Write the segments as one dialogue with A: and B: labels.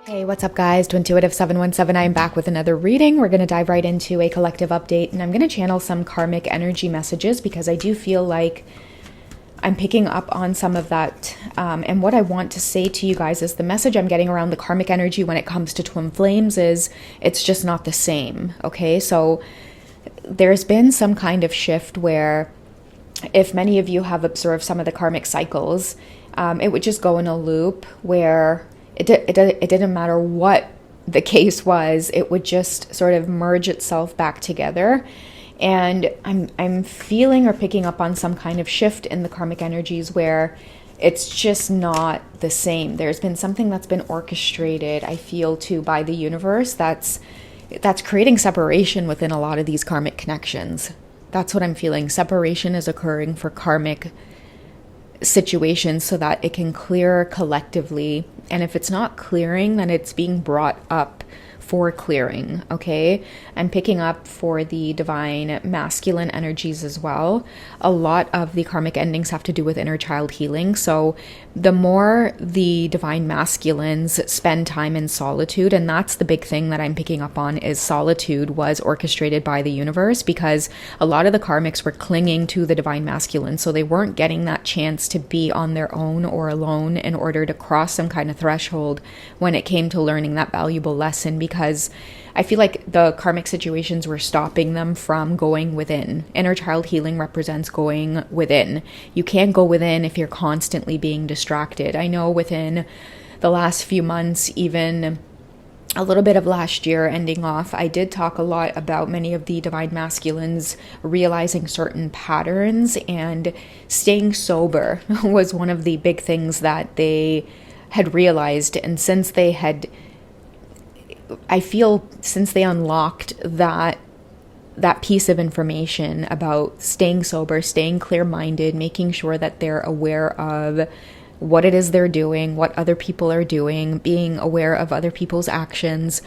A: Hey, what's up guys? Twintuitive717. I'm back with another reading. We're going to dive right into a collective update, and I'm going to channel some karmic energy messages because I do feel like I'm picking up on some of that. And what I want to say to you guys is the message I'm getting around the karmic energy when it comes to twin flames is it's just not the same. Okay, so there's been some kind of shift where if many of you have observed some of the karmic cycles, it would just go in a loop where it didn't matter what the case was, it would just sort of merge itself back together. And I'm feeling or picking up on some kind of shift in the karmic energies where it's just not the same. There's been something that's been orchestrated, I feel, too, by the universe that's creating separation within a lot of these karmic connections. That's what I'm feeling. Separation is occurring for karmic situations so that it can clear collectively. And if it's not clearing, then it's being brought up for clearing. Okay, I'm picking up for the divine masculine energies as well. A lot of the karmic endings have to do with inner child healing. So the more the divine masculines spend time in solitude, and that's the big thing that I'm picking up on, is solitude was orchestrated by the universe because a lot of the karmics were clinging to the divine masculine, so they weren't getting that chance to be on their own or alone in order to cross some kind of threshold when it came to learning that valuable lesson, because I feel like the karmic situations were stopping them from going within. Inner child healing represents going within. You can't go within if you're constantly being distracted. I know within the last few months, even a little bit of last year ending off, I did talk a lot about many of the divine masculines realizing certain patterns, and staying sober was one of the big things that they had realized. And since they unlocked that piece of information about staying sober, staying clear-minded, making sure that they're aware of what it is they're doing, what other people are doing, being aware of other people's actions.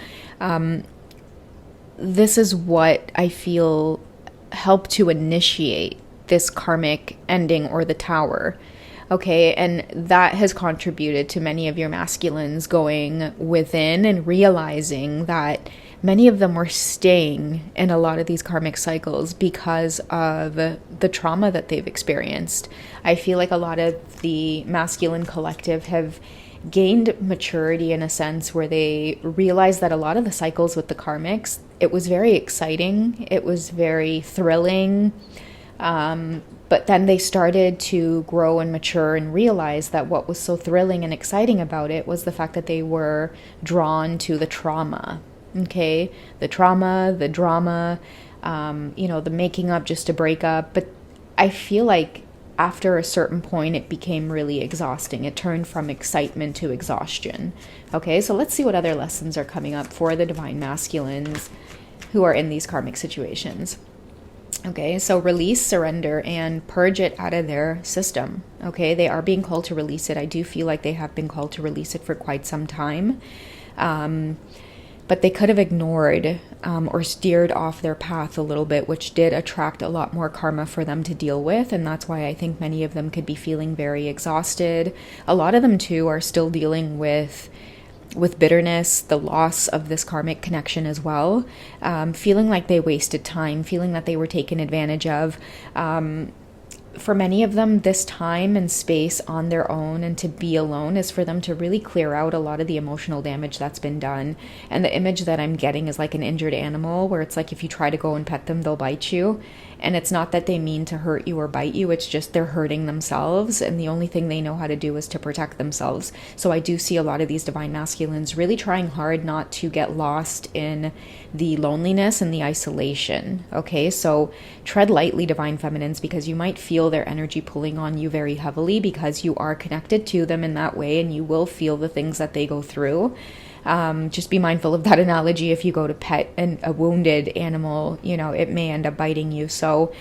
A: This is what I feel helped to initiate this karmic ending, or the tower. Okay, and that has contributed to many of your masculines going within and realizing that many of them were staying in a lot of these karmic cycles because of the trauma that they've experienced. I feel like a lot of the masculine collective have gained maturity in a sense where they realize that a lot of the cycles with the karmics, it was very exciting, it was very thrilling, but then they started to grow and mature and realize that what was so thrilling and exciting about it was the fact that they were drawn to the trauma. Okay, the trauma, the drama, the making up just to break up. But I feel like after a certain point, it became really exhausting. It turned from excitement to exhaustion. Okay, so let's see what other lessons are coming up for the divine masculines who are in these karmic situations. Okay, so release, surrender, and purge it out of their system. Okay, they are being called to release it. I do feel like they have been called to release it for quite some time. But they could have ignored or steered off their path a little bit, which did attract a lot more karma for them to deal with. And that's why I think many of them could be feeling very exhausted. A lot of them, too, are still dealing with bitterness, the loss of this karmic connection as well, feeling like they wasted time, feeling that they were taken advantage of. For many of them, this time and space on their own and to be alone is for them to really clear out a lot of the emotional damage that's been done. And the image that I'm getting is like an injured animal, where it's like if you try to go and pet them, they'll bite you. And it's not that they mean to hurt you or bite you, it's just they're hurting themselves, and the only thing they know how to do is to protect themselves. So I do see a lot of these divine masculines really trying hard not to get lost in the loneliness and the isolation. Okay, so tread lightly, divine feminines, because you might feel their energy pulling on you very heavily because you are connected to them in that way, and you will feel the things that they go through. Just be mindful of that analogy. If you go to pet a wounded animal, it may end up biting you. So,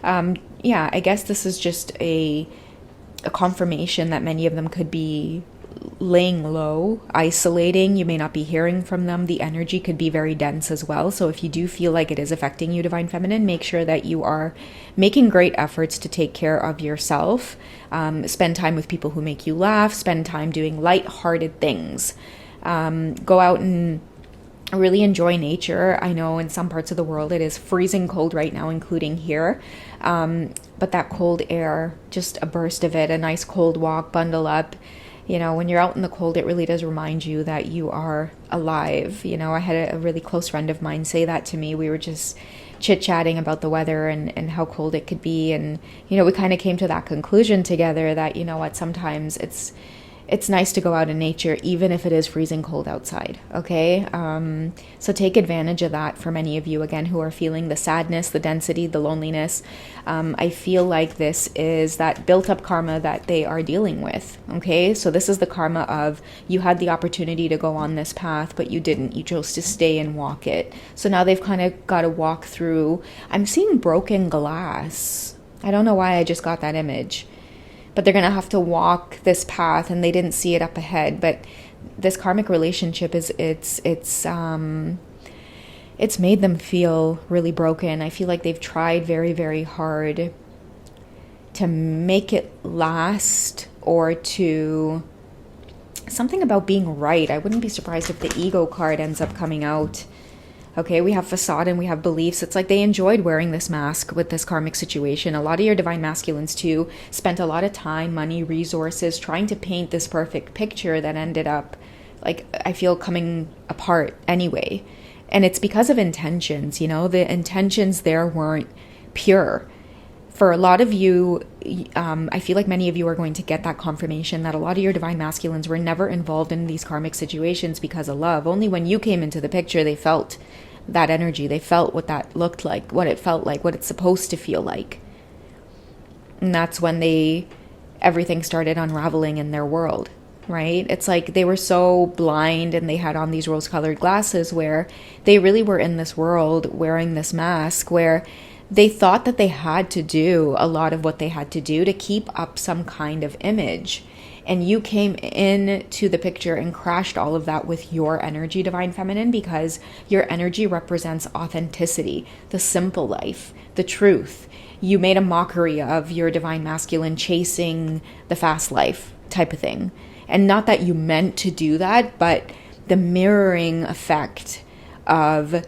A: I guess this is just a confirmation that many of them could be laying low, isolating. You may not be hearing from them. The energy could be very dense as well. So if you do feel like it is affecting you, divine feminine, make sure that you are making great efforts to take care of yourself. Spend time with people who make you laugh. Spend time doing light-hearted things. Go out and really enjoy nature. I know in some parts of the world it is freezing cold right now, including here. But that cold air, just a burst of it, a nice cold walk, bundle up. When you're out in the cold, it really does remind you that you are alive. I had a really close friend of mine say that to me. We were just chit-chatting about the weather and how cold it could be. And, we kind of came to that conclusion together that, sometimes it's nice to go out in nature, even if it is freezing cold outside. Okay. So take advantage of that for many of you, again, who are feeling the sadness, the density, the loneliness. I feel like this is that built up karma that they are dealing with. Okay. So this is the karma of you had the opportunity to go on this path, but you didn't. You chose to stay and walk it. So now they've kind of got to walk through. I'm seeing broken glass. I don't know why I just got that image. But they're going to have to walk this path, and they didn't see it up ahead. But this karmic relationship it's made them feel really broken. I feel like they've tried very, very hard to make it last, or to something about being right. I wouldn't be surprised if the ego card ends up coming out. Okay, we have facade and we have beliefs. It's like they enjoyed wearing this mask with this karmic situation. A lot of your divine masculines too spent a lot of time, money, resources trying to paint this perfect picture that ended up, like, I feel, coming apart anyway. And it's because of intentions. The intentions there weren't pure. For a lot of you, I feel like many of you are going to get that confirmation that a lot of your divine masculines were never involved in these karmic situations because of love. Only when you came into the picture, they felt that energy. They felt what that looked like, what it felt like, what it's supposed to feel like. And that's when everything started unraveling in their world, right? It's like they were so blind, and they had on these rose-colored glasses where they really were in this world wearing this mask where they thought that they had to do a lot of what they had to do to keep up some kind of image. And you came into the picture and crashed all of that with your energy, divine feminine, because your energy represents authenticity, the simple life, the truth. You made a mockery of your divine masculine chasing the fast life type of thing. And not that you meant to do that, but the mirroring effect of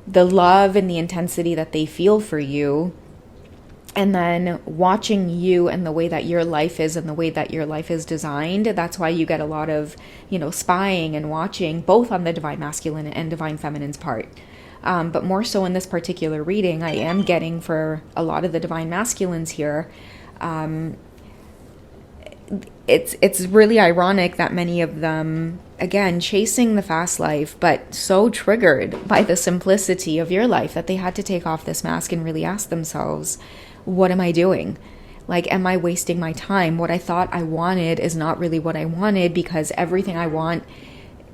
A: the love and the intensity that they feel for you, and then watching you and the way that your life is and the way that your life is designed. That's why you get a lot of, spying and watching, both on the divine masculine and divine feminine's part. But more so in this particular reading, I am getting for a lot of the divine masculines here, it's really ironic that many of them, again, chasing the fast life, but so triggered by the simplicity of your life that they had to take off this mask and really ask themselves, what am I doing? Like, am I wasting my time? What I thought I wanted is not really what I wanted, because everything I want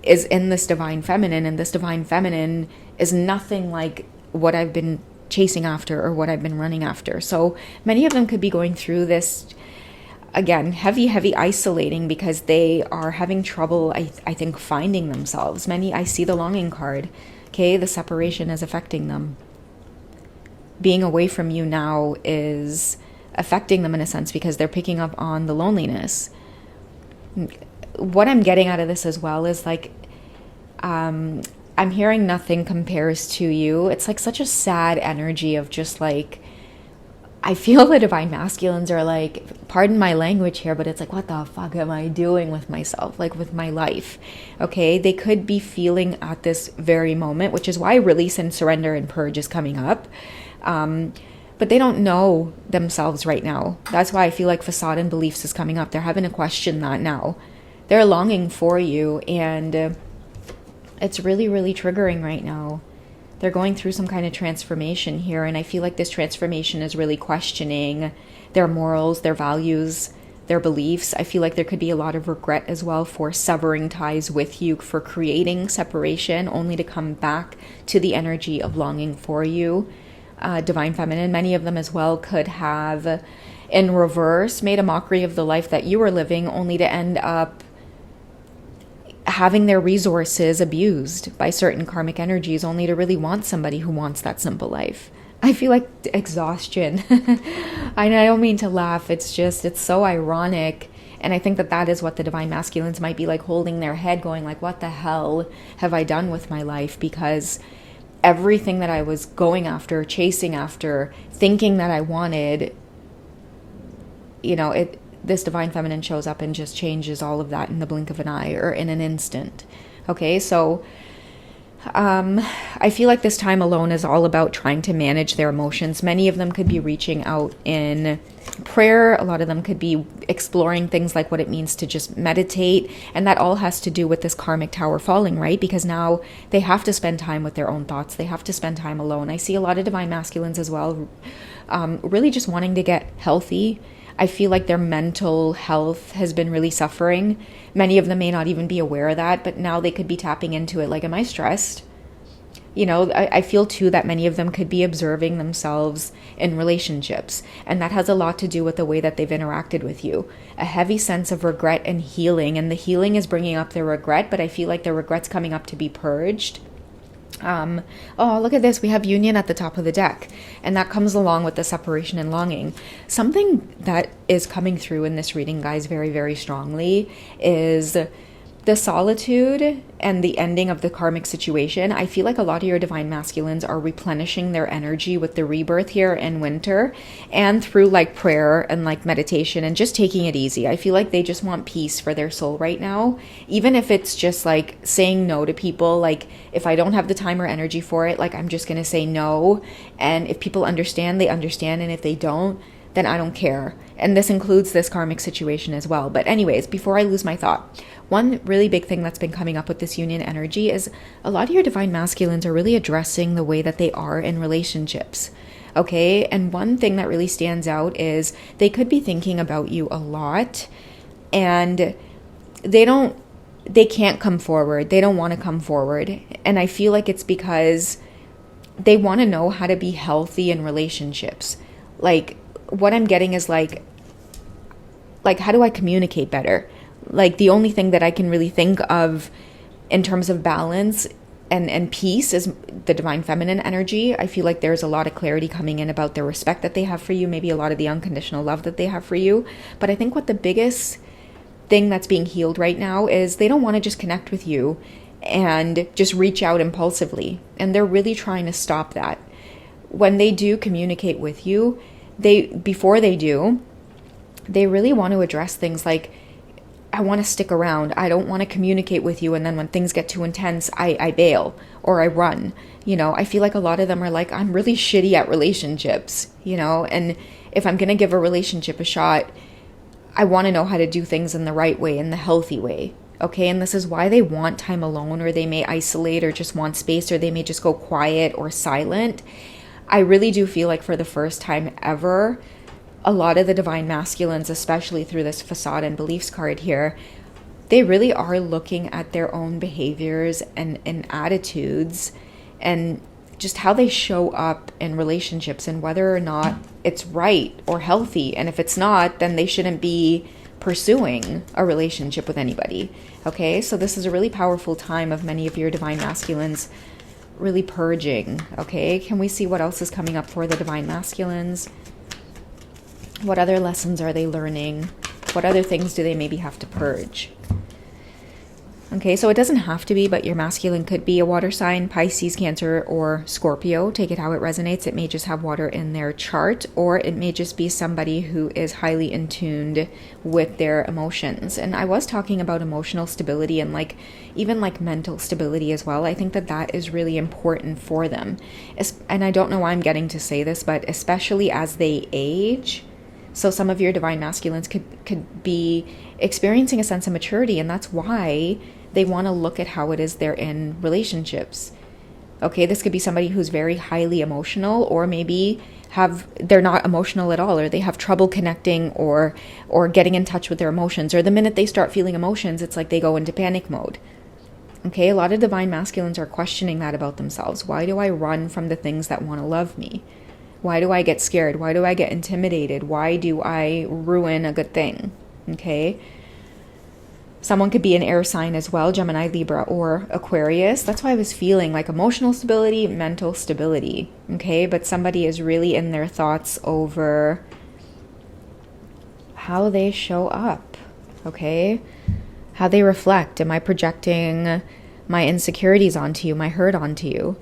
A: is in this divine feminine, and this divine feminine is nothing like what I've been chasing after or what I've been running after. So many of them could be going through this, again, heavy isolating, because they are having trouble, I think, finding themselves. Many, I see the longing card. Okay, the separation is affecting them. Being away from you now is affecting them in a sense, because they're picking up on the loneliness. What I'm getting out of this as well is like, I'm hearing nothing compares to you. It's like such a sad energy of just like, I feel the divine masculines are like, pardon my language here, but it's like, what the fuck am I doing with myself? Like, with my life? Okay, they could be feeling at this very moment, which is why release and surrender and purge is coming up. But they don't know themselves right now. That's why I feel like facade and beliefs is coming up. They're having to question that now. They're longing for you, and it's really, really triggering right now. They're going through some kind of transformation here, and I feel like this transformation is really questioning their morals, their values, their beliefs. I feel like there could be a lot of regret as well for severing ties with you, for creating separation, only to come back to the energy of longing for you. Divine feminine, many of them as well could have, in reverse, made a mockery of the life that you were living, only to end up having their resources abused by certain karmic energies, only to really want somebody who wants that simple life. I feel like exhaustion. I don't mean to laugh. It's just, it's so ironic. And I think that that is what the divine masculines might be like, holding their head going like, what the hell have I done with my life? Because everything that I was going after, chasing after, thinking that I wanted, this divine feminine shows up and just changes all of that in the blink of an eye or in an instant. Okay, so I feel like this time alone is all about trying to manage their emotions. Many of them could be reaching out in prayer. A lot of them could be exploring things like what it means to just meditate. And that all has to do with this karmic tower falling, right? Because now they have to spend time with their own thoughts. They have to spend time alone. I see a lot of divine masculines as well, really just wanting to get healthy. I feel like their mental health has been really suffering. Many of them may not even be aware of that, but now they could be tapping into it. Like, am I stressed? I feel too that many of them could be observing themselves in relationships. And that has a lot to do with the way that they've interacted with you. A heavy sense of regret and healing. And the healing is bringing up the regret, but I feel like the regret's coming up to be purged. Oh, look at this. We have union at the top of the deck, and that comes along with the separation and longing. Something that is coming through in this reading, guys, very, very strongly is the solitude and the ending of the karmic situation. I feel like a lot of your divine masculines are replenishing their energy with the rebirth here in winter, and through like prayer and like meditation and just taking it easy. I feel like they just want peace for their soul right now, even if it's just like saying no to people. Like, if I don't have the time or energy for it, like, I'm just going to say no. And if people understand, they understand. And if they don't, then I don't care. And this includes this karmic situation as well. But anyways, before I lose my thought, one really big thing that's been coming up with this union energy is a lot of your divine masculines are really addressing the way that they are in relationships. Okay. And one thing that really stands out is they could be thinking about you a lot, and they can't come forward. They don't want to come forward. And I feel like it's because they want to know how to be healthy in relationships. Like, what I'm getting is like, how do I communicate better? Like, the only thing that I can really think of in terms of balance and peace is the divine feminine energy. I feel like there's a lot of clarity coming in about the respect that they have for you, maybe a lot of the unconditional love that they have for you. But I think what the biggest thing that's being healed right now is they don't want to just connect with you and just reach out impulsively. And they're really trying to stop that. When they do communicate with you, before they do, they really want to address things like, I want to stick around. I don't want to communicate with you. And then when things get too intense, I bail or I run. I feel like a lot of them are like, I'm really shitty at relationships, and if I'm going to give a relationship a shot, I want to know how to do things in the right way, in the healthy way. Okay. And this is why they want time alone, or they may isolate or just want space, or they may just go quiet or silent. I really do feel like for the first time ever, a lot of the divine masculines, especially through this facade and beliefs card here, they really are looking at their own behaviors and attitudes and just how they show up in relationships and whether or not it's right or healthy. And if it's not, then they shouldn't be pursuing a relationship with anybody. Okay, so this is a really powerful time of many of your divine masculines really purging. Okay, can we see what else is coming up for the divine masculines? What other lessons are they learning? What other things do they maybe have to purge? Okay, so it doesn't have to be, but your masculine could be a water sign, Pisces, Cancer, or Scorpio. Take it how it resonates. It may just have water in their chart, or it may just be somebody who is highly in tuned with their emotions. And I was talking about emotional stability and even mental stability as well. I think that is really important for them. And I don't know why I'm getting to say this, but especially as they age. So some of your divine masculines could be experiencing a sense of maturity, and that's why they want to look at how it is they're in relationships. Okay, this could be somebody who's very highly emotional, or maybe they're not emotional at all, or they have trouble connecting or getting in touch with their emotions, or the minute they start feeling emotions, it's like they go into panic mode. Okay, a lot of divine masculines are questioning that about themselves. Why do I run from the things that want to love me? Why do I get scared? Why do I get intimidated? Why do I ruin a good thing? Okay. Someone could be an air sign as well, Gemini, Libra, or Aquarius. That's why I was feeling like emotional stability, mental stability. Okay. But somebody is really in their thoughts over how they show up. Okay? How they reflect. Am I projecting my insecurities onto you, my hurt onto you?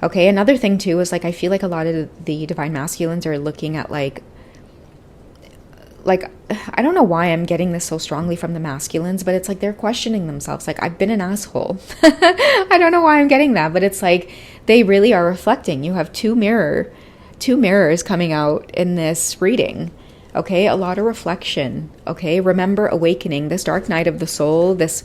A: Okay, another thing too is like I feel like a lot of the divine masculines are looking at like I don't know why I'm getting this so strongly from the masculines, but it's like they're questioning themselves. Like, I've been an asshole. I don't know why I'm getting that, but it's like they really are reflecting. You have two mirrors coming out in this reading. Okay, a lot of reflection. Okay, remember awakening, this dark night of the soul, this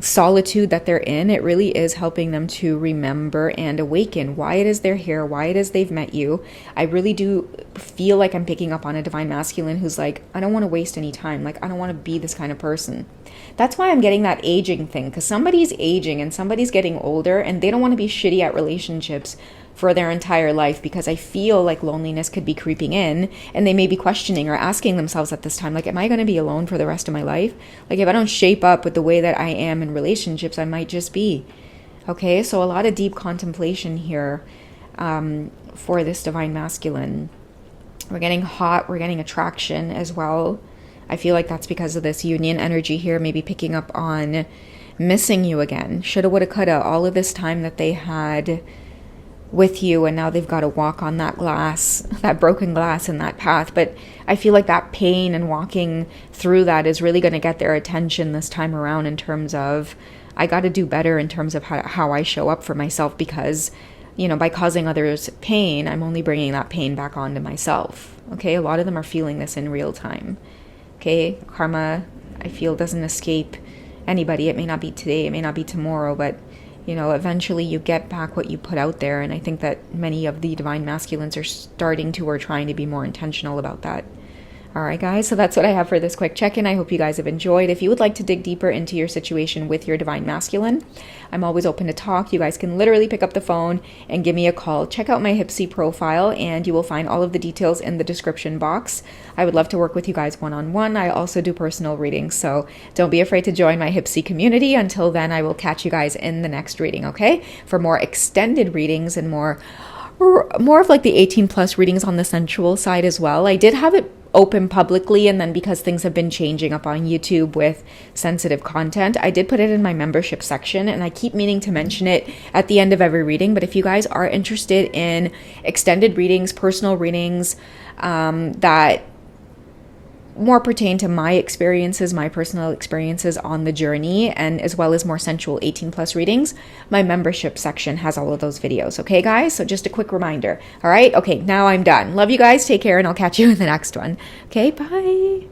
A: solitude that they're in, it really is helping them to remember and awaken why it is they're here, why it is they've met you. I really do feel like I'm picking up on a divine masculine who's like, I don't want to waste any time. Like, I don't want to be this kind of person. That's why I'm getting that aging thing, because somebody's aging and somebody's getting older and they don't want to be shitty at relationships for their entire life, because I feel like loneliness could be creeping in, and they may be questioning or asking themselves at this time, like, am I going to be alone for the rest of my life? Like, if I don't shape up with the way that I am in relationships, I might just be. Okay, so a lot of deep contemplation here for this divine masculine. We're getting hot, we're getting attraction as well. I feel like that's because of this union energy here, maybe picking up on missing you again. Shoulda, woulda, coulda, all of this time that they had with you, and now they've got to walk on that glass, that broken glass in that path. But I feel like that pain and walking through that is really going to get their attention this time around, in terms of, I got to do better in terms of how I show up for myself, because, you know, by causing others pain, I'm only bringing that pain back onto myself. Okay, a lot of them are feeling this in real time. Okay, karma, I feel, doesn't escape anybody. It may not be today, it may not be tomorrow, but you know, eventually you get back what you put out there. And I think that many of the divine masculines are starting to, or trying to be more intentional about that. All right, guys, so that's what I have for this quick check-in. I hope you guys have enjoyed. If you would like to dig deeper into your situation with your divine masculine, I'm always open to talk. You guys can literally pick up the phone and give me a call. Check out my HYPSEE profile, and you will find all of the details in the description box. I would love to work with you guys one-on-one. I also do personal readings, so don't be afraid to join my HYPSEE community. Until then, I will catch you guys in the next reading, okay? For more extended readings and more of like the 18 plus readings on the sensual side as well. I did have it open publicly, and then because things have been changing up on YouTube with sensitive content, I did put it in my membership section, and I keep meaning to mention it at the end of every reading. But if you guys are interested in extended readings, personal readings that more pertain to my experiences, my personal experiences on the journey, and as well as more sensual 18 plus readings, my membership section has all of those videos. Okay, guys? So just a quick reminder. All right? Okay, now I'm done. Love you guys. Take care, and I'll catch you in the next one. Okay, bye.